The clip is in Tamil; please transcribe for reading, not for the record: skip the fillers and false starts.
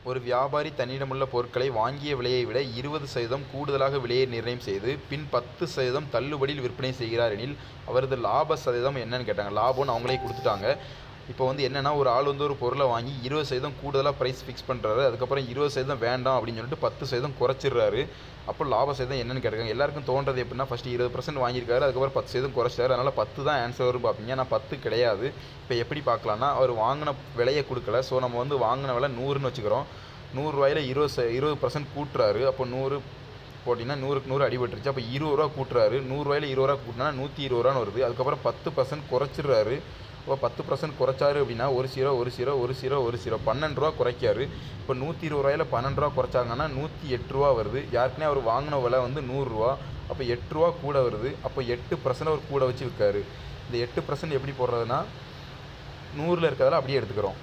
ஒரு வியாபாரி தன்னிடமுள்ள பொருட்களை வாங்கிய விலையை விட 20% கூடுதலாக விலையை நிர்ணயம் செய்து பின் 10% தள்ளுபடியில் விற்பனை செய்கிறார் எனில் அவரது லாப சதவீதம் என்னன்னு கேட்டாங்க. லாபம்னு அவங்களே கொடுத்துட்டாங்க. இப்போ வந்து என்னென்னா, ஒரு ஆள் வந்து ஒரு பொருளை வாங்கி 20% கூடுதலாக ப்ரைஸ் ஃபிக்ஸ் பண்ணுறாரு. அதுக்கப்புறம் 20% வேண்டாம் அப்படின்னு சொல்லிட்டு 10% குறைச்சிடுறாரு. அப்போ லாப சதவீதம் என்னென்னு கேட்டிருக்காங்க. எல்லாருக்கும் தோன்றது எப்படின்னா, ஃபஸ்ட்டு 20% வாங்கியிருக்காரு, அதுக்கப்புறம் 10% குறைச்சிட்டாரு. அதனால் 10 தான் ஆன்சர் வரும் பார்ப்பீங்க. ஆனால் 10 கிடையாது. இப்போ எப்படி பார்க்கலான்னா, அவர் வாங்கின விலையை கொடுக்கல. ஸோ நம்ம வந்து வாங்கின விலை 100ன்னு வச்சுக்கிறோம். 100 ரூபாயில் 20% கூட்டுறாரு. அப்போ 100 போட்டிங்கன்னா 100க்கு 100 அடிபட்டுருச்சு. அப்போ 20 ரூபா கூட்டுறாரு. 100 ரூபாயில் 20 ரூபா கூட்டினா 120 ரூபான்னு வருது. அதுக்கப்புறம் 10% குறைச்சிடுறாரு. இப்போ 10% குறைச்சாரு அப்படின்னா 1 0 1 0 1 0 1 0 12 ரூபா குறைக்காரு. இப்போ 120 ரூபாயில் 12 ரூபா குறைச்சாங்கன்னா 108 ரூபா வருது. யாருக்குனே அவர் வாங்கின விலை வந்து 100 ரூபா. அப்போ 8 ரூபா கூட வருது. அப்போ 8% அவர் கூட வச்சு விற்காரு. இந்த 8% எப்படி போடுறதுன்னா, 100ல் இருக்கிறதால அப்படியே எடுத்துக்கிறோம்.